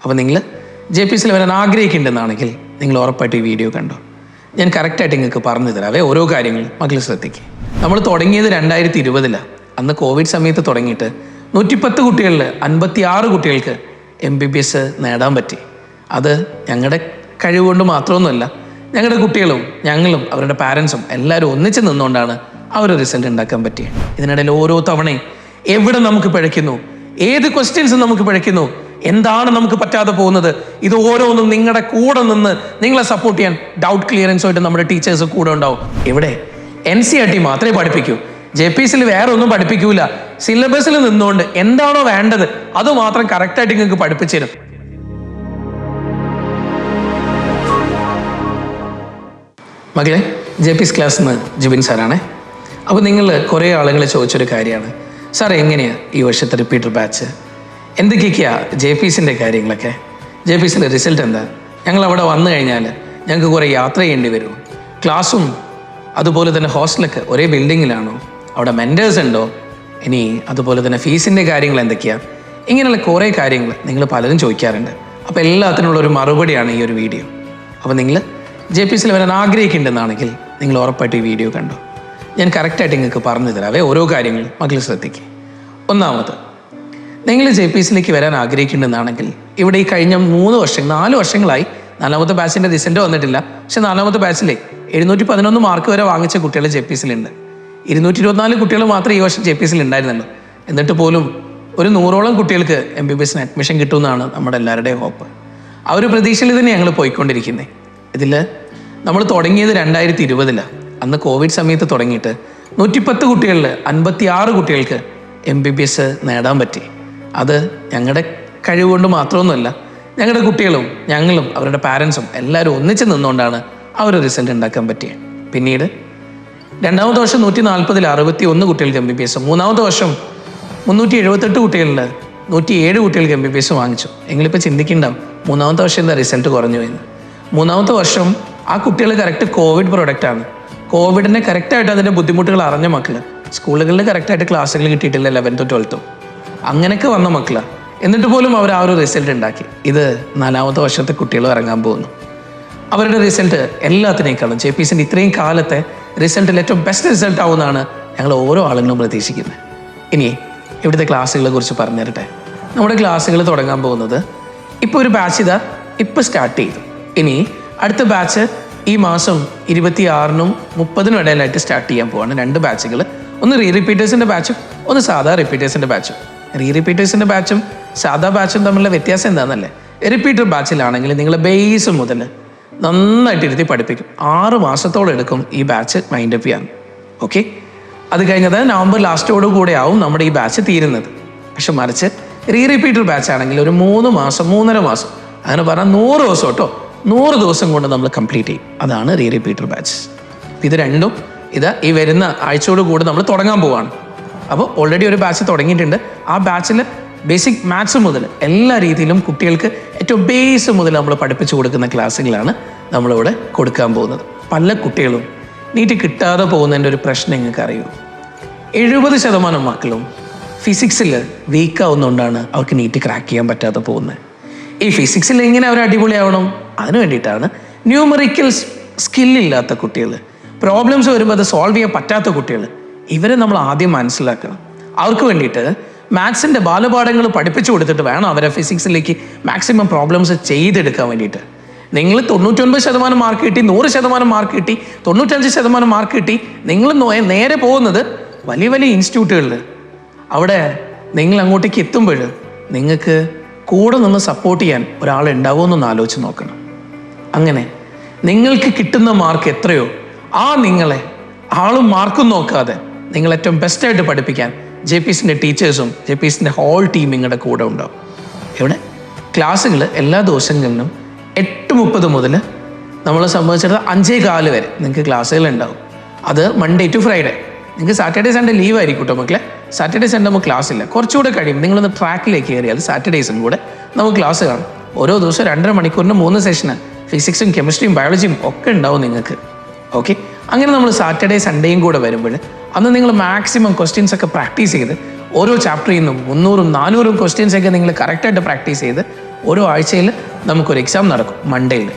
അപ്പോൾ നിങ്ങൾ JPCയിൽ വരാൻ ആഗ്രഹിക്കുന്നുണ്ടെന്നാണെങ്കിൽ നിങ്ങൾ ഉറപ്പായിട്ട് ഈ വീഡിയോ കണ്ടോ. ഞാൻ കറക്റ്റായിട്ട് നിങ്ങൾക്ക് പറഞ്ഞു തരാവേ ഓരോ കാര്യങ്ങൾ മക്കൾ ശ്രദ്ധിക്കുക. നമ്മൾ തുടങ്ങിയത് 2020 അന്ന് കോവിഡ് സമയത്ത് തുടങ്ങിയിട്ട് 110 കുട്ടികളിൽ 56 കുട്ടികൾക്ക് MBBS നേടാൻ പറ്റി. അത് ഞങ്ങളുടെ കഴിവുകൊണ്ട് മാത്രമൊന്നുമല്ല, ഞങ്ങളുടെ കുട്ടികളും ഞങ്ങളും അവരുടെ പാരൻസും എല്ലാവരും ഒന്നിച്ച് നിന്നുകൊണ്ടാണ് ആ ഒരു റിസൾട്ട് ഉണ്ടാക്കാൻ പറ്റിയത്. ഇതിനിടയിൽ ഓരോ തവണയും എവിടെ നമുക്ക് പിഴയ്ക്കുന്നു, ഏത് ക്വസ്റ്റ്യൻസ് നമുക്ക് പിഴയ്ക്കുന്നു, എന്താണ് നമുക്ക് പറ്റാതെ പോകുന്നത്, ഇത് ഓരോന്നും നിങ്ങളുടെ കൂടെ നിന്ന് നിങ്ങളെ സപ്പോർട്ട് ചെയ്യാൻ ഡൗട്ട് ക്ലിയറൻസുമായിട്ട് നമ്മുടെ ടീച്ചേഴ്സ് കൂടെ ഉണ്ടാവും. ഇവിടെ NCERT മാത്രമേ പഠിപ്പിക്കൂ, JPCയിൽ വേറെ ഒന്നും പഠിപ്പിക്കൂല. സിലബസിൽ നിന്നുകൊണ്ട് എന്താണോ വേണ്ടത് അത് മാത്രം കറക്റ്റായിട്ട് നിങ്ങൾക്ക് പഠിപ്പിച്ചു തരും. മകളെ, JPC ക്ലാസ്സിൽ നിന്ന് ജിബിൻ സാറാണേ. അപ്പോൾ നിങ്ങൾ കുറേ ആളുകൾ ചോദിച്ചൊരു കാര്യമാണ്, സാർ എങ്ങനെയാണ് ഈ വർഷത്തെ റിപ്പീറ്റർ ബാച്ച്, എന്തൊക്കെയൊക്കെയാണ് JPCൻ്റെ കാര്യങ്ങളൊക്കെ, JPCൻ്റെ റിസൾട്ട് എന്താ, ഞങ്ങൾ അവിടെ വന്നു കഴിഞ്ഞാൽ ഞങ്ങൾക്ക് കുറേ യാത്ര ചെയ്യേണ്ടി വരുമോ, ക്ലാസ്സും അതുപോലെ തന്നെ ഹോസ്റ്റലൊക്കെ ഒരേ ബിൽഡിങ്ങിലാണോ, അവിടെ മെൻറ്റേഴ്സ് ഉണ്ടോ, ഇനി അതുപോലെ തന്നെ ഫീസിൻ്റെ കാര്യങ്ങൾ എന്തൊക്കെയാണ്, ഇങ്ങനെയുള്ള കുറേ കാര്യങ്ങൾ നിങ്ങൾ പലരും ചോദിക്കാറുണ്ട്. അപ്പോൾ എല്ലാത്തിനുള്ളൊരു മറുപടിയാണ് ഈ ഒരു വീഡിയോ. അപ്പോൾ നിങ്ങൾ JPCയിൽ വരാൻ ആഗ്രഹിക്കുന്നുണ്ടെന്നാണെങ്കിൽ നിങ്ങൾ ഉറപ്പായിട്ട് ഈ വീഡിയോ കണ്ടോ. ഞാൻ കറക്റ്റായിട്ട് നിങ്ങൾക്ക് പറഞ്ഞു തരാവേ ഓരോ കാര്യങ്ങൾ മക്കൾ ശ്രദ്ധിക്കുക. ഒന്നാമത്, നിങ്ങൾ JPCയിലേക്ക് വരാൻ ആഗ്രഹിക്കുന്നുണ്ടെന്നാണെങ്കിൽ ഇവിടെ ഈ കഴിഞ്ഞ 4 വർഷങ്ങളായി 4ാമത്തെ ബാച്ചിൻ്റെ റിസൾട്ട് വന്നിട്ടില്ല. പക്ഷെ 4ാമത്തെ ബാച്ചിലെ 711 മാർക്ക് വരെ വാങ്ങിച്ച കുട്ടികൾ JPCയിലുണ്ട്. 224 കുട്ടികൾ മാത്രമേ ഈ വർഷം JPCയിൽ ഉണ്ടായിരുന്നുള്ളൂ. എന്നിട്ട് പോലും ഒരു 100ഓളം കുട്ടികൾക്ക് MBBSന് അഡ്മിഷൻ കിട്ടുമെന്നാണ് നമ്മുടെ എല്ലാവരുടെയും ഹോപ്പ്. ആ ഒരു പ്രതീക്ഷയിൽ തന്നെ ഞങ്ങൾ പോയിക്കൊണ്ടിരിക്കുന്നത്. ഇതിൽ നമ്മൾ തുടങ്ങിയത് 2020 അന്ന് കോവിഡ് സമയത്ത് തുടങ്ങിയിട്ട് 110 കുട്ടികളിൽ 56 കുട്ടികൾക്ക് MBBS നേടാൻ പറ്റി. അത് ഞങ്ങളുടെ കഴിവുകൊണ്ട് മാത്രമൊന്നുമല്ല, ഞങ്ങളുടെ കുട്ടികളും ഞങ്ങളും അവരുടെ പാരൻസും എല്ലാവരും ഒന്നിച്ച് നിന്നുകൊണ്ടാണ് ആ ഒരു റിസൾട്ട് ഉണ്ടാക്കാൻ പറ്റിയത്. പിന്നീട് 2ാമത്തെ വർഷം 140ൽ 61 കുട്ടികൾക്ക് MBBS, 3ാമത്തെ വർഷം 378 കുട്ടികളിൽ 107 കുട്ടികൾക്ക് MBBS വാങ്ങിച്ചു. എങ്ങളിപ്പോൾ ചിന്തിക്കുന്നുണ്ടാവും 3ാമത്തെ വർഷം എന്താ റിസൾട്ട് കുറഞ്ഞു എന്ന്. 3ാമത്തെ വർഷം ആ കുട്ടികൾ കറക്റ്റ് കോവിഡ് പ്രൊഡക്റ്റാണ്. കോവിഡിനെ കറക്റ്റായിട്ട് അതിൻ്റെ ബുദ്ധിമുട്ടുകൾ അറിഞ്ഞ മക്കൾ, സ്കൂളുകളിൽ കറക്റ്റായിട്ട് ക്ലാസ്സുകൾ കിട്ടിയിട്ടില്ല 11th 12th, അങ്ങനെയൊക്കെ വന്ന മക്കളാണ്. എന്നിട്ട് പോലും അവർ ആ ഒരു റിസൾട്ട് ഉണ്ടാക്കി. ഇത് 4ാമത്തെ വർഷത്തെ കുട്ടികളും ഇറങ്ങാൻ പോകുന്നു. അവരുടെ റിസൾട്ട് എല്ലാത്തിനേക്കാളും JPCൻ്റെ ഇത്രയും കാലത്തെ റിസൾട്ടിൽ ഏറ്റവും ബെസ്റ്റ് റിസൾട്ട് ആവുമെന്നാണ് ഞങ്ങൾ ഓരോ ആളുകളും പ്രതീക്ഷിക്കുന്നത്. ഇനി ഇവിടുത്തെ ക്ലാസ്സുകളെ കുറിച്ച് പറഞ്ഞു തരട്ടെ. നമ്മുടെ ക്ലാസ്സുകൾ തുടങ്ങാൻ പോകുന്നത് ഇപ്പോൾ ഒരു ബാച്ച് ഇപ്പോൾ സ്റ്റാർട്ട് ചെയ്തു. ഇനി അടുത്ത ബാച്ച് ഈ മാസം 26നും 30നും ഇടയിലായിട്ട് സ്റ്റാർട്ട് ചെയ്യാൻ പോവാണ്. 2 ബാച്ചുകൾ, ഒന്ന് റിപ്പീറ്റേഴ്സിൻ്റെ ബാച്ചും ഒന്ന് സാധാ റിപ്പീറ്റേഴ്സിൻ്റെ ബാച്ചും. റിപ്പീറ്റേഴ്സിൻ്റെ ബാച്ചും സാധാ ബാച്ചും തമ്മിലുള്ള വ്യത്യാസം എന്താണെന്നല്ലേ, റിപ്പീറ്റർ ബാച്ചിലാണെങ്കിൽ നിങ്ങൾ ബേസ് മുതൽ നന്നായിട്ട് ഇരുത്തി പഠിപ്പിക്കും. 6 മാസത്തോളം എടുക്കും ഈ ബാച്ച് മൈൻഡ് അപ്പ് ചെയ്യാൻ. ഓക്കെ, അത് കഴിഞ്ഞത് നവംബർ ലാസ്റ്റോടു കൂടെ ആവും നമ്മുടെ ഈ ബാച്ച് തീരുന്നത്. പക്ഷെ മറിച്ച് റിപ്പീറ്റർ ബാച്ച് ആണെങ്കിൽ ഒരു 3 മാസം 3.5 മാസം അങ്ങനെ പറഞ്ഞാൽ 100 ദിവസം കേട്ടോ, 100 ദിവസം കൊണ്ട് നമ്മൾ കംപ്ലീറ്റ് ചെയ്യും. അതാണ് റിപ്പീറ്റർ ബാച്ച്. ഇത് രണ്ടും ഈ വരുന്ന ആഴ്ചയോട് കൂടി നമ്മൾ തുടങ്ങാൻ പോവാണ്. അപ്പോൾ ഓൾറെഡി ഒരു ബാച്ച് തുടങ്ങിയിട്ടുണ്ട്. ആ ബാച്ചിൽ ബേസിക് മാത്സ് മുതൽ എല്ലാ രീതിയിലും കുട്ടികൾക്ക് ഏറ്റവും ബേസ് മുതൽ നമ്മൾ പഠിപ്പിച്ചു കൊടുക്കുന്ന ക്ലാസ്സുകളാണ് നമ്മളിവിടെ കൊടുക്കാൻ പോകുന്നത്. പല കുട്ടികളും നീറ്റ് കിട്ടാതെ പോകുന്നതിൻ്റെ ഒരു പ്രശ്നം നിങ്ങൾക്ക് അറിയൂ. 70% മക്കളും ഫിസിക്സിൽ വീക്കാവുന്നതുകൊണ്ടാണ് അവർക്ക് നീറ്റ് ക്രാക്ക് ചെയ്യാൻ പറ്റാതെ പോകുന്നത്. ഈ ഫിസിക്സിൽ എങ്ങനെ അവർ അടിപൊളിയാവണം, അതിന് വേണ്ടിയിട്ടാണ് ന്യൂമറിക്കൽ സ്കില്ലില്ലാത്ത കുട്ടികൾ, പ്രോബ്ലംസ് വരുമ്പോൾ അത് സോൾവ് ചെയ്യാൻ പറ്റാത്ത കുട്ടികൾ, ഇവരെ നമ്മൾ ആദ്യം മനസ്സിലാക്കണം. അവർക്ക് വേണ്ടിയിട്ട് മാത്സിൻ്റെ ബാലപാഠങ്ങൾ പഠിപ്പിച്ചു കൊടുത്തിട്ട് വേണം അവരെ ഫിസിക്സിലേക്ക് മാക്സിമം പ്രോബ്ലംസ് ചെയ്തെടുക്കാൻ വേണ്ടിയിട്ട്. നിങ്ങൾ 99% മാർക്ക് കിട്ടി, 100% മാർക്ക് കിട്ടി, 95% മാർക്ക് കിട്ടി, നിങ്ങൾ നേരെ പോകുന്നത് വലിയ വലിയ ഇൻസ്റ്റിറ്റ്യൂട്ടുകളിൽ. അവിടെ നിങ്ങൾ അങ്ങോട്ടേക്ക് എത്തുമ്പോൾ നിങ്ങൾക്ക് കൂടെ നിന്ന് സപ്പോർട്ട് ചെയ്യാൻ ഒരാളുണ്ടാവുമെന്നൊന്ന് ആലോചിച്ച് നോക്കണം. അങ്ങനെ നിങ്ങൾക്ക് കിട്ടുന്ന മാർക്ക് എത്രയോ ആ നിങ്ങളെ ആളും മാർക്കും നോക്കാതെ നിങ്ങൾ ഏറ്റവും ബെസ്റ്റായിട്ട് പഠിപ്പിക്കാൻ JPCൻ്റെ ടീച്ചേഴ്സും JPCൻ്റെ ഹോൾ ടീം നിങ്ങളുടെ കൂടെ ഉണ്ടാവും. ഇവിടെ ക്ലാസ്സുകൾ എല്ലാ ദിവസങ്ങളിലും 8:30 മുതൽ നമ്മളെ സംബന്ധിച്ചിടത്തോളം 5:15 വരെ നിങ്ങൾക്ക് ക്ലാസ്സുകൾ ഉണ്ടാവും. അത് മൺഡേ ടു ഫ്രൈഡേ. നിങ്ങൾക്ക് സാറ്റർഡേ സൺഡേ ലീവ് ആയിരിക്കും കേട്ടോ മക്കളെ. സാറ്റർഡേ സൺഡേ നമുക്ക് ക്ലാസ് ഇല്ല. കുറച്ചുകൂടെ കഴിയും നിങ്ങളൊന്ന് ട്രാക്കിലേക്ക് കയറിയാൽ സാറ്റർഡേസും കൂടെ നമുക്ക് ക്ലാസ് കാണും. ഓരോ ദിവസം 2.5 മണിക്കൂറിന് 3 സെഷന് ഫിസിക്സും കെമിസ്ട്രിയും ബയോളജിയും ഒക്കെ ഉണ്ടാവും നിങ്ങൾക്ക്. ഓക്കെ, അങ്ങനെ നമ്മൾ സാറ്റർഡേ സൺഡേയും കൂടെ വരുമ്പോൾ അന്ന് നിങ്ങൾ മാക്സിമം ക്വസ്റ്റ്യൻസ് ഒക്കെ പ്രാക്ടീസ് ചെയ്ത് ഓരോ ചാപ്റ്ററിൽ നിന്നും 300-400 ക്വസ്റ്റ്യൻസ് ഒക്കെ നിങ്ങൾ കറക്റ്റായിട്ട് പ്രാക്ടീസ് ചെയ്ത് ഓരോ ആഴ്ചയിൽ നമുക്കൊരു എക്സാം നടക്കും മൺഡേയിൽ.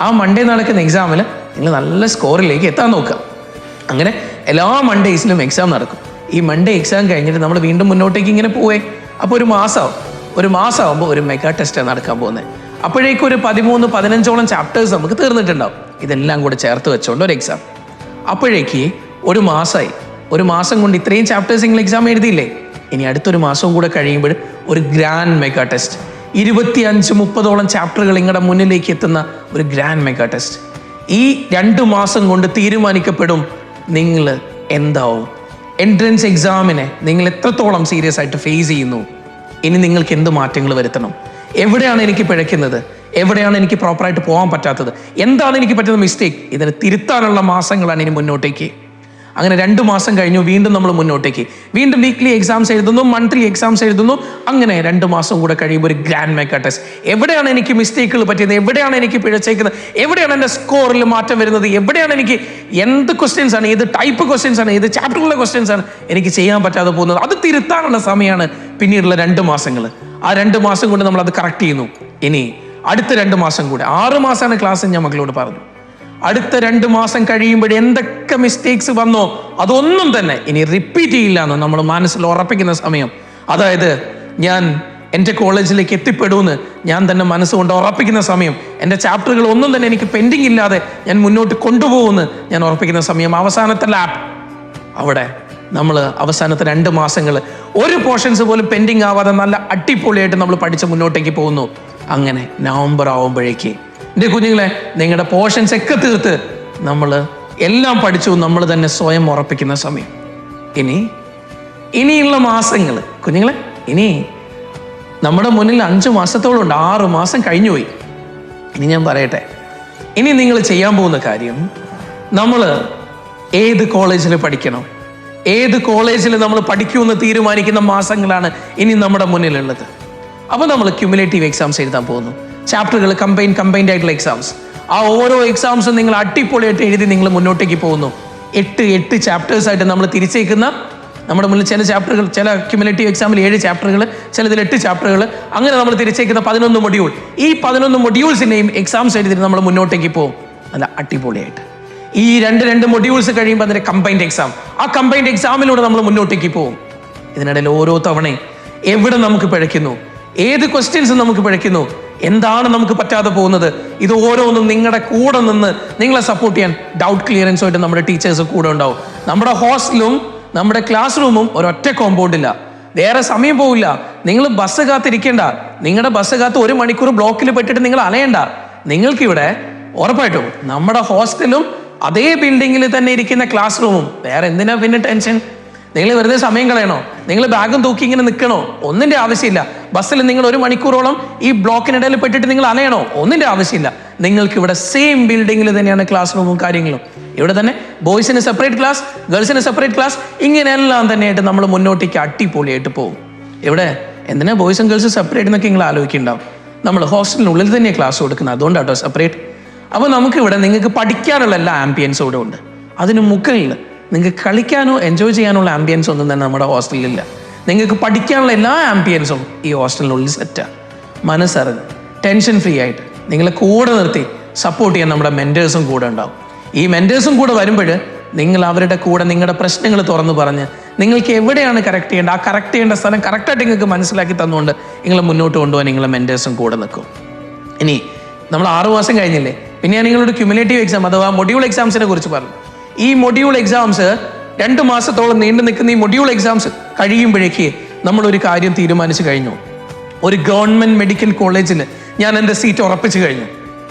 ആ മൺഡേ നടക്കുന്ന എക്സാമിൽ നിങ്ങൾ നല്ല സ്കോറിലേക്ക് എത്താൻ നോക്കുക. അങ്ങനെ എല്ലാ മൺഡേയ്സിലും എക്സാം നടക്കും. ഈ മൺഡേ എക്സാം കഴിഞ്ഞിട്ട് നമ്മൾ വീണ്ടും മുന്നോട്ടേക്ക് ഇങ്ങനെ പോവേ. അപ്പോൾ ഒരു മാസമാകുമ്പോൾ ഒരു മെഗാ ടെസ്റ്റാണ് നടക്കാൻ പോകുന്നത്. അപ്പോഴേക്കും ഒരു 13-15ഓളം ചാപ്റ്റേഴ്സ് നമുക്ക് തീർന്നിട്ടുണ്ടാവും. ഇതെല്ലാം കൂടെ ചേർത്ത് വെച്ചുകൊണ്ട് ഒരു എക്സാം. അപ്പോഴേക്ക് ഒരു മാസം കൊണ്ട് ഇത്രയും ചാപ്റ്റേഴ്സ് നിങ്ങൾ എക്സാം എഴുതിയില്ലേ? ഇനി അടുത്തൊരു മാസവും കൂടെ കഴിയുമ്പോൾ ഒരു ഗ്രാൻഡ് മെഗാ ടെസ്റ്റ്, 25-30ഓളം ചാപ്റ്ററുകൾ നിങ്ങളുടെ മുന്നിലേക്ക് എത്തുന്ന ഒരു ഗ്രാൻഡ് മെഗാ ടെസ്റ്റ്. ഈ 2 മാസം കൊണ്ട് തീരുമാനിക്കപ്പെടും നിങ്ങൾ എന്താവും. എൻട്രൻസ് എക്സാമിനെ നിങ്ങൾ എത്രത്തോളം സീരിയസ് ആയിട്ട് ഫേസ് ചെയ്യുന്നു, ഇനി നിങ്ങൾക്ക് എന്ത് മാറ്റങ്ങൾ വരുത്തണം, എവിടെയാണ് എനിക്ക് പിഴയ്ക്കുന്നത്, എവിടെയാണ് എനിക്ക് പ്രോപ്പറായിട്ട് പോകാൻ പറ്റാത്തത്, എന്താണ് എനിക്ക് പറ്റുന്ന മിസ്റ്റേക്ക്, ഇതിനെ തിരുത്താനുള്ള മാസങ്ങളാണ് ഇനി മുന്നോട്ടേക്ക്. അങ്ങനെ 2 മാസം കഴിഞ്ഞു, വീണ്ടും നമ്മൾ മുന്നോട്ടേക്ക്, വീണ്ടും വീക്ക്ലി എക്സാംസ് എഴുതുന്നു, മന്ത്ലി എക്സാംസ് എഴുതുന്നു. അങ്ങനെ 2 മാസം കൂടെ കഴിയുമ്പോൾ ഒരു ഗ്രാൻഡ് മെഗാ ടെസ്റ്റ്. എവിടെയാണ് എനിക്ക് മിസ്റ്റേക്കുകൾ പറ്റിയത്, എവിടെയാണ് എനിക്ക് പിഴച്ചേക്കുന്നത്, എവിടെയാണ് എൻ്റെ സ്കോറിൽ മാറ്റം വരുന്നത്, എവിടെയാണ് എനിക്ക് എന്ത് ക്വസ്റ്റ്യൻസ് ആണ്, ഏത് ടൈപ്പ് ക്വസ്റ്റ്യൻസ് ആണ്, ഏത് ചാപ്റ്ററിലുള്ള ക്വസ്റ്റ്യൻസ് ആണ് എനിക്ക് ചെയ്യാൻ പറ്റാതെ പോകുന്നത്, അത് തിരുത്താനുള്ള സമയമാണ് പിന്നീടുള്ള 2 മാസങ്ങൾ. ആ 2 മാസം കൊണ്ട് നമ്മൾ അത് കറക്റ്റ് ചെയ്യുന്നു. ഇനി അടുത്ത 2 മാസം കൂടെ, 6 മാസമാണ് ക്ലാസ് ഞാൻ മക്കളോട് പറഞ്ഞു. അടുത്ത 2 മാസം കഴിയുമ്പോൾ എന്തൊക്കെ മിസ്റ്റേക്സ് വന്നോ അതൊന്നും തന്നെ ഇനി റിപ്പീറ്റ് ചെയ്യില്ല എന്ന് നമ്മൾ മനസ്സിൽ ഉറപ്പിക്കുന്ന സമയം, അതായത് ഞാൻ എൻ്റെ കോളേജിലേക്ക് എത്തിപ്പെടുമെന്ന് ഞാൻ തന്നെ മനസ്സുകൊണ്ട് ഉറപ്പിക്കുന്ന സമയം, എൻ്റെ ചാപ്റ്ററുകൾ ഒന്നും തന്നെ എനിക്ക് പെൻഡിങ് ഇല്ലാതെ ഞാൻ മുന്നോട്ട് കൊണ്ടുപോകുമെന്ന് ഞാൻ ഉറപ്പിക്കുന്ന സമയം, അവസാനത്തെ ലാബ്, അവിടെ നമ്മൾ അവസാനത്തെ 2 മാസങ്ങൾ ഒരു പോർഷൻസ് പോലും പെൻഡിങ് ആവാതെ നല്ല അടിപൊളിയായിട്ട് നമ്മൾ പഠിച്ച് മുന്നോട്ടേക്ക് പോകുന്നു. അങ്ങനെ നവംബർ ആവുമ്പോഴേക്ക് എൻ്റെ കുഞ്ഞുങ്ങളെ നിങ്ങളുടെ പോർഷൻസ് ഒക്കെ തീർത്ത് നമ്മൾ എല്ലാം പഠിച്ചു നമ്മൾ തന്നെ സ്വയം ഉറപ്പിക്കുന്ന സമയം. ഇനിയുള്ള മാസങ്ങൾ കുഞ്ഞുങ്ങളെ, ഇനി നമ്മുടെ മുന്നിൽ 5 മാസത്തോളം ഉണ്ട്. 6 മാസം കഴിഞ്ഞു പോയി. ഇനി ഞാൻ പറയട്ടെ, ഇനി നിങ്ങൾ ചെയ്യാൻ പോകുന്ന കാര്യം, നമ്മൾ ഏത് കോളേജിൽ പഠിക്കണം, ഏത് കോളേജിൽ നമ്മൾ പഠിക്കുമെന്ന് തീരുമാനിക്കുന്ന മാസങ്ങളാണ് ഇനി നമ്മുടെ മുന്നിലുള്ളത്. അപ്പോൾ നമ്മൾ ക്യുമുലേറ്റീവ് എക്സാംസ് എഴുതാൻ പോകുന്നു. ചാപ്റ്ററുകൾ കമ്പൈൻഡ് ആയിട്ടുള്ള എക്സാംസ്. ആ ഓരോ എക്സാംസും നിങ്ങൾ അടിപൊളിയായിട്ട് എഴുതി നിങ്ങൾ മുന്നോട്ടേക്ക് പോകുന്നു. 8 ചാപ്റ്റേഴ്സായിട്ട് നമ്മൾ തിരിച്ചേക്കുന്ന നമ്മുടെ മുന്നിൽ ചില ചാപ്റ്ററുകൾ, ചില ക്യുമുലേറ്റീവ് എക്സാമിൽ 7 ചാപ്റ്ററുകൾ, ചിലതിൽ 8 ചാപ്റ്ററുകൾ, അങ്ങനെ നമ്മൾ തിരിച്ചേക്കുന്ന 11 മൊഡ്യൂൾ. ഈ 11 മൊഡ്യൂൾസിൻ്റെയും എക്സാംസ് എഴുതിയിട്ട് നമ്മൾ മുന്നോട്ടേക്ക് പോകും നല്ല അടിപൊളിയായിട്ട്. ഈ 2 മൊഡ്യൂൾസ് കഴിയുമ്പോൾ അതിൻ്റെ കമ്പൈൻഡ് എക്സാം, ആ കമ്പൈൻഡ് എക്സാമിലൂടെ നമ്മൾ മുന്നോട്ടേക്ക് പോകും. ഇതിനിടയിൽ ഓരോ തവണയും എവിടെ നമുക്ക് പിഴയ്ക്കുന്നു, ഏത് ക്വസ്റ്റ്യൻസ് നമുക്ക് പിഴയ്ക്കുന്നു, എന്താണ് നമുക്ക് പറ്റാതെ പോകുന്നത്, ഇത് ഓരോന്നും നിങ്ങളുടെ കൂടെ നിന്ന് നിങ്ങളെ സപ്പോർട്ട് ചെയ്യാൻ ഡൗട്ട് ക്ലിയറൻസുമായിട്ട് നമ്മുടെ ടീച്ചേഴ്സ് കൂടെ ഉണ്ടാവും. നമ്മുടെ ഹോസ്റ്റലും നമ്മുടെ ക്ലാസ് റൂമും ഒരൊറ്റ കോമ്പൗണ്ടില്ല, വേറെ സമയം പോവില്ല. നിങ്ങൾ ബസ് കാത്തിരിക്കേണ്ട, നിങ്ങളുടെ ബസ് കാത്ത് 1 മണിക്കൂർ ബ്ലോക്കിൽ പെട്ടിട്ട് നിങ്ങൾ അലയണ്ട. നിങ്ങൾക്കിവിടെ ഉറപ്പായിട്ടും നമ്മുടെ ഹോസ്റ്റലും അതേ ബിൽഡിങ്ങിൽ തന്നെ ഇരിക്കുന്ന ക്ലാസ് റൂമും, വേറെ എന്തിനാ പിന്നെ ടെൻഷൻ? നിങ്ങൾ വെറുതെ സമയം കളയണോ? നിങ്ങൾ ബാഗും തൂക്കി ഇങ്ങനെ നിൽക്കണോ? ഒന്നിൻ്റെ ആവശ്യമില്ല. ബസ്സിൽ നിങ്ങൾ 1 മണിക്കൂറോളം ഈ ബ്ലോക്കിനിടയിൽ പെട്ടിട്ട് നിങ്ങൾ അലയണോ? ഒന്നിൻ്റെ ആവശ്യമില്ല. നിങ്ങൾക്ക് ഇവിടെ സെയിം ബിൽഡിങ്ങിൽ തന്നെയാണ് ക്ലാസ് റൂമും കാര്യങ്ങളും. ഇവിടെ തന്നെ ബോയ്സിന് സെപ്പറേറ്റ് ക്ലാസ്, ഗേൾസിന് സെപ്പറേറ്റ് ക്ലാസ്, ഇങ്ങനെയെല്ലാം തന്നെയായിട്ട് നമ്മൾ മുന്നോട്ടേക്ക് അടിപൊളിയായിട്ട് പോകും. ഇവിടെ എന്തിനാ ബോയ്സും ഗേൾസും സെപ്പറേറ്റ് എന്നൊക്കെ നിങ്ങൾ ആലോചിക്കുന്നുണ്ടാവും. നമ്മൾ ഹോസ്റ്റലിനുള്ളിൽ തന്നെയാണ് ക്ലാസ് കൊടുക്കുന്നത്, അതുകൊണ്ടാട്ടോ സെപ്പറേറ്റ്. അപ്പോൾ നമുക്കിവിടെ നിങ്ങൾക്ക് പഠിക്കാനുള്ള എല്ലാ ആംബിയൻസും ഇവിടെ ഉണ്ട്. അതിന് മുകളിൽ നിങ്ങൾക്ക് കളിക്കാനോ എൻജോയ് ചെയ്യാനുള്ള ആംബിയൻസ് ഒന്നും തന്നെ നമ്മുടെ ഹോസ്റ്റലിലില്ല. നിങ്ങൾക്ക് പഠിക്കാനുള്ള എല്ലാ ആംബിയൻസും ഈ ഹോസ്റ്റലിനുള്ളിൽ സെറ്റാണ്. മനസ്സറിഞ്ഞ് ടെൻഷൻ ഫ്രീ ആയിട്ട് നിങ്ങളെ കൂടെ നിർത്തി സപ്പോർട്ട് ചെയ്യാൻ നമ്മുടെ മെൻറ്റേഴ്സും കൂടെ ഉണ്ടാവും. ഈ മെൻറ്റേഴ്സും കൂടെ വരുമ്പോൾ നിങ്ങൾ അവരുടെ കൂടെ നിങ്ങളുടെ പ്രശ്നങ്ങൾ തുറന്ന് പറഞ്ഞ് നിങ്ങൾക്ക് എവിടെയാണ് കറക്റ്റ് ചെയ്യേണ്ടത്, ആ കറക്റ്റ് ചെയ്യേണ്ട സ്ഥലം കറക്റ്റായിട്ട് നിങ്ങൾക്ക് മനസ്സിലാക്കി തന്നുകൊണ്ട് നിങ്ങളെ മുന്നോട്ട് കൊണ്ടുപോകാൻ നിങ്ങളെ മെൻറ്റേഴ്സും കൂടെ നിൽക്കും. ഇനി നമ്മൾ 6 മാസം കഴിഞ്ഞില്ലേ, പിന്നെ ഞാൻ നിങ്ങളോട് ക്യുമുലേറ്റീവ് എക്സാം അഥവാ മൊഡ്യൂൾ എക്സാംസിനെ കുറിച്ച് പറഞ്ഞു. ഈ മൊഡ്യൂൾ എക്സാംസ് 2 മാസത്തോളം നീണ്ടു നിൽക്കുന്ന ഈ മൊഡ്യൂൾ എക്സാംസ് കഴിയുമ്പോഴേക്ക് നമ്മളൊരു കാര്യം തീരുമാനിച്ചു കഴിഞ്ഞു. ഒരു ഗവൺമെൻറ് മെഡിക്കൽ കോളേജിൽ ഞാൻ എൻ്റെ സീറ്റ് ഉറപ്പിച്ചു കഴിഞ്ഞു.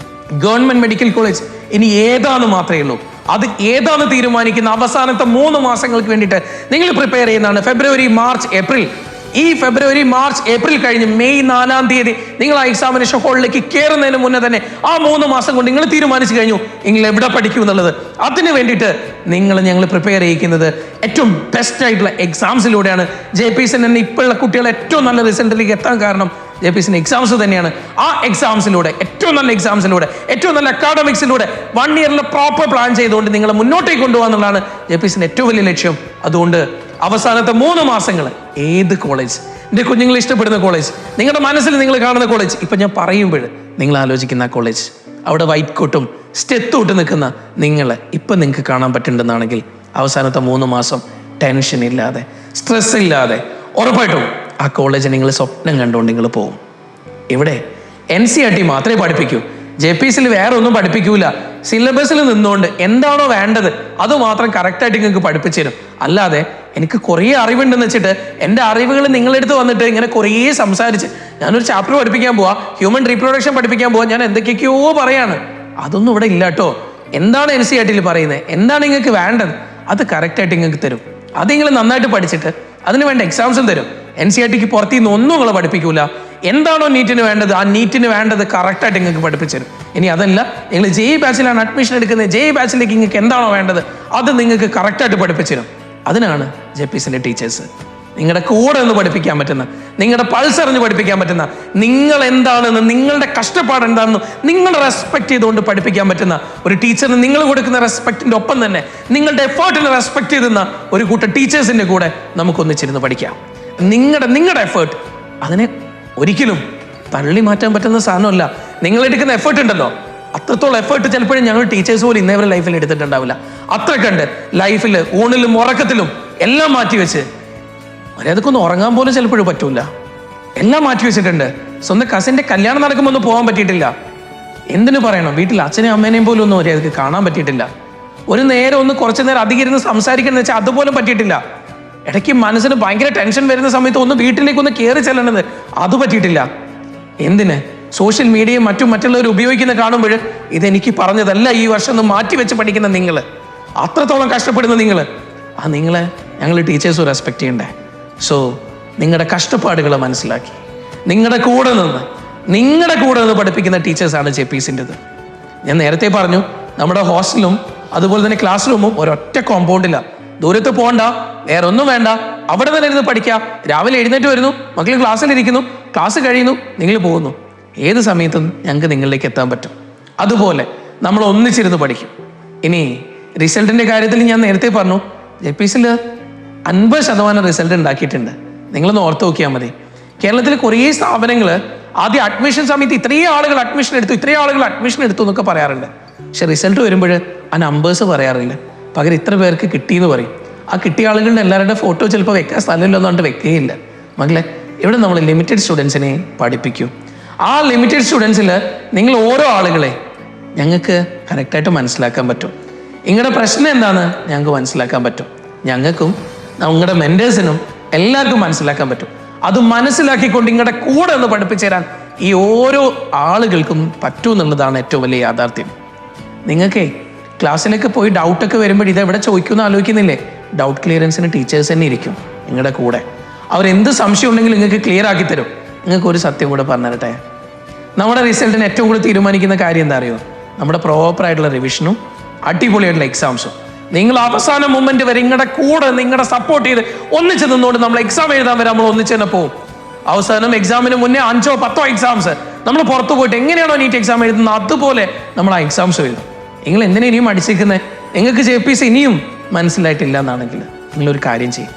ഗവൺമെൻറ് മെഡിക്കൽ കോളേജ് ഇനി ഏതാണെന്ന് മാത്രമേ ഉള്ളൂ. അത് ഏതാണെന്ന് തീരുമാനിക്കുന്ന അവസാനത്തെ 3 മാസങ്ങൾക്ക് വേണ്ടിയിട്ട് നിങ്ങൾ പ്രിപ്പയർ ചെയ്യുന്നതാണ് ഫെബ്രുവരി, മാർച്ച്, ഏപ്രിൽ. ഈ ഫെബ്രുവരി, മാർച്ച്, ഏപ്രിൽ കഴിഞ്ഞ് മെയ് 4-ാം തീയതി നിങ്ങൾ ആ എക്സാമിനേഷൻ ഹാളിലേക്ക് കയറുന്നതിന് മുന്നേ തന്നെ ആ 3 മാസം കൊണ്ട് നിങ്ങൾ തീരുമാനിച്ചു കഴിഞ്ഞു നിങ്ങൾ എവിടെ പഠിക്കും എന്നുള്ളത്. അതിന് വേണ്ടിയിട്ട് ഞങ്ങൾ പ്രിപ്പയർ ചെയ്യിക്കുന്നത് ഏറ്റവും ബെസ്റ്റ് ആയിട്ടുള്ള എക്സാംസിലൂടെയാണ്. JPSN തന്നെ ഇപ്പോഴുള്ള കുട്ടികൾ ഏറ്റവും നല്ല റിസൾട്ടിലേക്ക് എത്താൻ കാരണം JPSN എക്സാംസ് തന്നെയാണ്. ആ എക്സാംസിലൂടെ, ഏറ്റവും നല്ല എക്സാംസിലൂടെ, ഏറ്റവും നല്ല അക്കാഡമിക്സിലൂടെ 1 ഇയറിൽ പ്രോപ്പർ പ്ലാൻ ചെയ്തുകൊണ്ട് നിങ്ങളെ മുന്നോട്ടേക്ക് കൊണ്ടുപോകുക എന്നുള്ളതാണ് JPSN ഏറ്റവും വലിയ ലക്ഷ്യം. അതുകൊണ്ട് അവസാനത്തെ 3 മാസങ്ങൾ ഏത് കോളേജ് എൻ്റെ കുഞ്ഞുങ്ങൾ ഇഷ്ടപ്പെടുന്ന കോളേജ്, നിങ്ങളുടെ മനസ്സിൽ നിങ്ങൾ കാണുന്ന കോളേജ്, ഇപ്പം ഞാൻ പറയുമ്പോൾ നിങ്ങൾ ആലോചിക്കുന്ന കോളേജ്, അവിടെ വൈറ്റ് കോട്ടും സ്റ്റെത്തോട്ട് നിൽക്കുന്ന നിങ്ങൾ ഇപ്പം നിങ്ങൾക്ക് കാണാൻ പറ്റുന്നുണ്ടെന്നാണെങ്കിൽ അവസാനത്തെ 3 മാസം ടെൻഷൻ ഇല്ലാതെ, സ്ട്രെസ് ഇല്ലാതെ ഉറപ്പായിട്ടും ആ കോളേജ് നിങ്ങൾ സ്വപ്നം കണ്ടുകൊണ്ട് നിങ്ങൾ പോകും. ഇവിടെ NCERT മാത്രമേ പഠിപ്പിക്കൂ, JPCയിൽ വേറെ ഒന്നും പഠിപ്പിക്കൂല. സിലബസിൽ നിന്നുകൊണ്ട് എന്താണോ വേണ്ടത് അത് മാത്രം കറക്റ്റായിട്ട് നിങ്ങൾക്ക് പഠിപ്പിച്ചു തരും. അല്ലാതെ എനിക്ക് കുറേ അറിവുണ്ടെന്ന് വെച്ചിട്ട് എൻ്റെ അറിവുകൾ നിങ്ങളുടെ അടുത്ത് വന്നിട്ട് ഇങ്ങനെ കുറേ സംസാരിച്ച് ഞാനൊരു ചാപ്റ്റർ പഠിപ്പിക്കാൻ പോവാ, ഹ്യൂമൻ റീപ്രൊഡക്ഷൻ പഠിപ്പിക്കാൻ പോവാ, ഞാൻ എന്തൊക്കെയൊക്കെയോ പറയാണ്. അതൊന്നും ഇവിടെ ഇല്ല കേട്ടോ. എന്താണ് NCERTയിൽ പറയുന്നത്, എന്താണ് നിങ്ങൾക്ക് വേണ്ടത്, അത് കറക്റ്റായിട്ട് നിങ്ങൾക്ക് തരും. അത് നിങ്ങൾ നന്നായിട്ട് പഠിച്ചിട്ട് അതിന് വേണ്ട എക്സാംസും തരും. NCERTക്ക് പുറത്തു നിന്ന് ഒന്നും നിങ്ങൾ പഠിപ്പിക്കൂല. എന്താണോ നീറ്റിന് വേണ്ടത് ആ നീറ്റിന് വേണ്ടത് കറക്റ്റായിട്ട് നിങ്ങൾക്ക് പഠിപ്പിച്ചു തരും. ഇനി അതല്ല, നിങ്ങൾ JEE ബാച്ചിലാണ് അഡ്മിഷൻ എടുക്കുന്നത്, JEE ബാച്ചിലേക്ക് നിങ്ങൾക്ക് എന്താണോ വേണ്ടത് അത് നിങ്ങൾക്ക് കറക്റ്റായിട്ട് പഠിപ്പിച്ചു തരും. അതിനാണ് JPCയിലെ ടീച്ചേഴ്സ്. നിങ്ങളുടെ കൂടെ നിന്ന് പഠിപ്പിക്കാൻ പറ്റുന്ന, നിങ്ങളുടെ പൾസ് അറിഞ്ഞ് പഠിപ്പിക്കാൻ പറ്റുന്ന, നിങ്ങൾ എന്താണെന്ന്, നിങ്ങളുടെ കഷ്ടപ്പാട് എന്താണെന്ന് നിങ്ങൾ റെസ്പെക്ട് ചെയ്തുകൊണ്ട് പഠിപ്പിക്കാൻ പറ്റുന്ന ഒരു ടീച്ചറിന് നിങ്ങൾ കൊടുക്കുന്ന റെസ്പെക്റ്റിൻ്റെ ഒപ്പം തന്നെ നിങ്ങളുടെ എഫേർട്ടിനെ റെസ്പെക്ട് ചെയ്തുന്ന ഒരു കൂട്ടം ടീച്ചേഴ്സിൻ്റെ കൂടെ നമുക്കൊന്നിച്ചിരുന്ന് പഠിക്കാം. നിങ്ങളുടെ എഫേർട്ട് അതിനെ ഒരിക്കലും തള്ളി മാറ്റാൻ പറ്റുന്ന സാധനമല്ല. നിങ്ങളെടുക്കുന്ന എഫേർട്ട് ഉണ്ടല്ലോ, അത്രത്തോളം എഫേർട്ട് ചിലപ്പോഴും ഞങ്ങൾ ടീച്ചേഴ്സ് പോലും ഇന്നേവരെ ലൈഫിൽ എടുത്തിട്ടുണ്ടാവില്ല. അത്രക്കണ്ട് ലൈഫിൽ ഊണിലും ഉറക്കത്തിലും എല്ലാം മാറ്റി വെച്ച്, മര്യാദക്കൊന്നും ഉറങ്ങാൻ പോലും ചിലപ്പോഴും പറ്റൂല, എല്ലാം മാറ്റി വെച്ചിട്ടുണ്ട്. സ്വന്തം കസിൻ്റെ കല്യാണം നടക്കുമ്പോൾ ഒന്നും പോകാൻ പറ്റിയിട്ടില്ല. എന്തിനു പറയണം, വീട്ടിൽ അച്ഛനെയും അമ്മേനെയും പോലും ഒന്നും മര്യാദക്ക് കാണാൻ പറ്റിയിട്ടില്ല. ഒരു നേരം ഒന്ന് കുറച്ച് നേരം അധികം ഇരുന്ന് സംസാരിക്കണം വെച്ചാൽ അതുപോലും പറ്റിയിട്ടില്ല. ഇടയ്ക്ക് മനസ്സിന് ഭയങ്കര ടെൻഷൻ വരുന്ന സമയത്ത് ഒന്ന് വീട്ടിലേക്കൊന്ന് കയറി ചെല്ലണത് അത് പറ്റിയിട്ടില്ല. എന്തിന് സോഷ്യൽ മീഡിയയും മറ്റുള്ളവർ ഉപയോഗിക്കുന്ന കാണുമ്പോൾ ഇതെനിക്ക് പറഞ്ഞതല്ല, ഈ വർഷം ഒന്ന് മാറ്റി വെച്ച് പഠിക്കുന്ന നിങ്ങൾ, അത്രത്തോളം കഷ്ടപ്പെടുന്ന നിങ്ങളെ ഞങ്ങൾ ടീച്ചേഴ്സ് റെസ്പെക്ട് ചെയ്യണ്ടേ. സോ നിങ്ങളുടെ കഷ്ടപ്പാടുകൾ മനസ്സിലാക്കി നിങ്ങളുടെ കൂടെ നിന്ന് പഠിപ്പിക്കുന്ന ടീച്ചേഴ്സാണ് JPCൻ്റെത്. ഞാൻ നേരത്തെ പറഞ്ഞു, നമ്മുടെ ഹോസ്റ്റലും അതുപോലെ തന്നെ ക്ലാസ് റൂമും ഒരൊറ്റ കോമ്പൗണ്ടിലാണ്. ദൂരത്ത് പോകണ്ട, വേറെ ഒന്നും വേണ്ട, അവിടെ തന്നെ ഇരുന്ന് പഠിക്കാം. രാവിലെ എഴുന്നേറ്റ് വരുന്നു, മക്കൾ ക്ലാസ്സിലിരിക്കുന്നു, ക്ലാസ് കഴിയുന്നു, നിങ്ങൾ പോകുന്നു. ഏത് സമയത്തും ഞങ്ങൾക്ക് നിങ്ങളിലേക്ക് എത്താൻ പറ്റും. അതുപോലെ നമ്മൾ ഒന്നിച്ചിരുന്ന് പഠിക്കും. ഇനി റിസൾട്ടിൻ്റെ കാര്യത്തിൽ ഞാൻ നേരത്തെ പറഞ്ഞു, JPCയിൽ 50% റിസൾട്ട് ഉണ്ടാക്കിയിട്ടുണ്ട്. നിങ്ങളൊന്ന് ഓർത്ത് നോക്കിയാൽ മതി. കേരളത്തിൽ കുറേ സ്ഥാപനങ്ങൾ ആദ്യം അഡ്മിഷൻ സമയത്ത് ഇത്രയും ആളുകൾ അഡ്മിഷൻ എടുത്തു എന്നൊക്കെ പറയാറുണ്ട്. പക്ഷെ റിസൾട്ട് വരുമ്പോൾ ആ നമ്പേഴ്സ് പറയാറില്ല, പകരം ഇത്ര പേർക്ക് കിട്ടിയെന്ന് പറയും. ആ കിട്ടിയ ആളുകളുടെ എല്ലാവരുടെ ഫോട്ടോ ചിലപ്പോൾ വെക്കാൻ സ്ഥലമില്ലെന്ന് പറഞ്ഞിട്ട് വെക്കുകയില്ല. മകളെ, ഇവിടെ നമ്മൾ ലിമിറ്റഡ് സ്റ്റുഡൻസിനെ പഠിപ്പിക്കും. ആ ലിമിറ്റഡ് സ്റ്റുഡൻസിൽ നിങ്ങൾ ഓരോ ആളുകളെ ഞങ്ങൾക്ക് കറക്റ്റായിട്ട് മനസ്സിലാക്കാൻ പറ്റും. നിങ്ങളുടെ പ്രശ്നം എന്താണെന്ന് ഞങ്ങൾക്ക് മനസ്സിലാക്കാൻ പറ്റും. ഞങ്ങൾക്കും നിങ്ങളുടെ മെൻറ്റേഴ്സിനും എല്ലാവർക്കും മനസ്സിലാക്കാൻ പറ്റും. അത് മനസ്സിലാക്കിക്കൊണ്ട് നിങ്ങളുടെ കൂടെ ഒന്ന് പഠിപ്പിച്ചു തരാൻ ഈ ഓരോ ആളുകൾക്കും പറ്റൂ എന്നുള്ളതാണ് ഏറ്റവും വലിയ യാഥാർത്ഥ്യം. നിങ്ങൾക്ക് ക്ലാസ്സിലേക്ക് പോയി ഡൗട്ടൊക്കെ വരുമ്പോൾ ഇതെവിടെ ചോദിക്കുമെന്ന് ആലോചിക്കുന്നില്ലേ? ഡൗട്ട് ക്ലിയറൻസിന് ടീച്ചേഴ്സ് തന്നെ ഇരിക്കും നിങ്ങളുടെ കൂടെ. അവരെന്ത് സംശയം ഉണ്ടെങ്കിലും നിങ്ങൾക്ക് ക്ലിയർ ആക്കി തരും. നിങ്ങൾക്ക് ഒരു സത്യം കൂടെ പറഞ്ഞു തരട്ടെ, നമ്മുടെ റിസൾട്ടിന് ഏറ്റവും കൂടുതൽ തീരുമാനിക്കുന്ന കാര്യം എന്താ അറിയോ? നമ്മുടെ പ്രോപ്പറായിട്ടുള്ള റിവിഷനും അടിപൊളിയായിട്ടുള്ള എക്സാംസും. നിങ്ങൾ അവസാന മൊമെന്റ് വരെ നിങ്ങളുടെ കൂടെ നിങ്ങളുടെ സപ്പോർട്ട് ചെയ്ത് ഒന്നിച്ച് നിന്നുകൊണ്ട് നമ്മൾ എക്സാം എഴുതാൻ വരെ നമ്മൾ ഒന്നിച്ച് തന്നെ പോകും. അവസാനം എക്സാമിന് മുന്നേ 5 or 10 എക്സാംസ് നമ്മൾ പുറത്തു പോയിട്ട് എങ്ങനെയാണോ നീറ്റ് എക്സാം എഴുതുന്നത് അതുപോലെ നമ്മൾ ആ എക്സാംസ് എഴുതും. നിങ്ങൾ എന്തിനാ ഇനിയും അടിച്ചിരിക്കുന്നത്? നിങ്ങൾക്ക് JPC ഇനിയും മനസ്സിലായിട്ടില്ല എന്നാണെങ്കിൽ നിങ്ങളൊരു കാര്യം ചെയ്യും.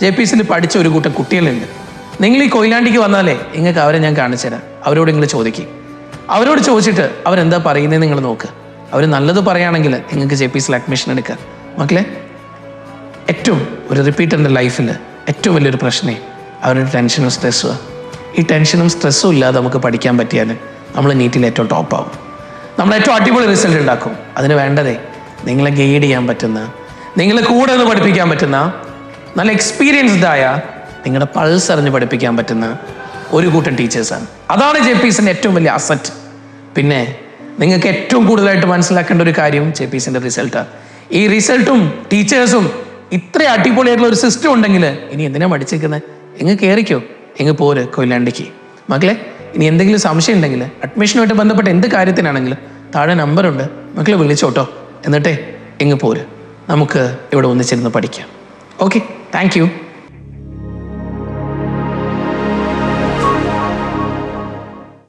JPCയിൽ പഠിച്ച ഒരു കൂട്ടം കുട്ടികളുണ്ട്. നിങ്ങൾ ഈ കൊയിലാണ്ടിക്ക് വന്നാലേ നിങ്ങൾക്ക് അവരെ ഞാൻ കാണിച്ചു തരാം. അവരോട് നിങ്ങൾ ചോദിക്കും. അവരോട് ചോദിച്ചിട്ട് അവരെന്താ പറയുന്നത് നിങ്ങൾ നോക്കുക. അവർ നല്ലത് പറയുകയാണെങ്കിൽ നിങ്ങൾക്ക് JPCയിൽ അഡ്മിഷൻ എടുക്കുക. മക്കളെ, ഏറ്റവും ഒരു റിപ്പീറ്ററിൻ്റെ ലൈഫിൽ ഏറ്റവും വലിയൊരു പ്രശ്നമേ അവരുടെ ടെൻഷനും സ്ട്രെസ്സുമാണ്. ഈ ടെൻഷനും സ്ട്രെസ്സും ഇല്ലാതെ നമുക്ക് പഠിക്കാൻ പറ്റിയാൽ നമ്മൾ നീറ്റിൽ ഏറ്റവും ടോപ്പാവും. നമ്മൾ ഏറ്റവും അടിപൊളി റിസൾട്ട് ഉണ്ടാക്കും. അതിന് വേണ്ടതേ നിങ്ങളെ ഗൈഡ് ചെയ്യാൻ പറ്റുന്ന, നിങ്ങളെ കൂടെ നിന്ന് പഠിപ്പിക്കാൻ പറ്റുന്ന, നല്ല എക്സ്പീരിയൻസ്ഡ് ആയ, നിങ്ങളുടെ പൾസ് അറിഞ്ഞ് പഠിപ്പിക്കാൻ പറ്റുന്ന ഒരു കൂട്ടം ടീച്ചേഴ്സാണ്. അതാണ് JPCൻ്റെ ഏറ്റവും വലിയ അസറ്റ്. പിന്നെ നിങ്ങൾക്ക് ഏറ്റവും കൂടുതലായിട്ട് മനസ്സിലാക്കേണ്ട ഒരു കാര്യം JPCൻ്റെ റിസൾട്ടാണ്. ഈ റിസൾട്ടും ടീച്ചേഴ്സും ഇത്ര അടിപൊളിയായിട്ടുള്ള ഒരു സിസ്റ്റം ഉണ്ടെങ്കിൽ ഇനി എന്തിനാ പഠിച്ചിരിക്കുന്നത്? എങ്ങ് കയറിക്കോ, എങ്ങ് പോര് കൊയിലാണ്ടിക്ക്. മക്കളെ, ഇനി എന്തെങ്കിലും സംശയം ഉണ്ടെങ്കിൽ അഡ്മിഷനുമായിട്ട് ബന്ധപ്പെട്ട എന്ത് കാര്യത്തിനാണെങ്കിലും താഴെ നമ്പറുണ്ട്, മക്കളെ വിളിച്ചോട്ടോ. എന്നിട്ടേ എങ്ങ് പോര്, നമുക്ക് ഇവിടെ ഒന്നിച്ചിരുന്ന് പഠിക്കാം. Okay, thank you.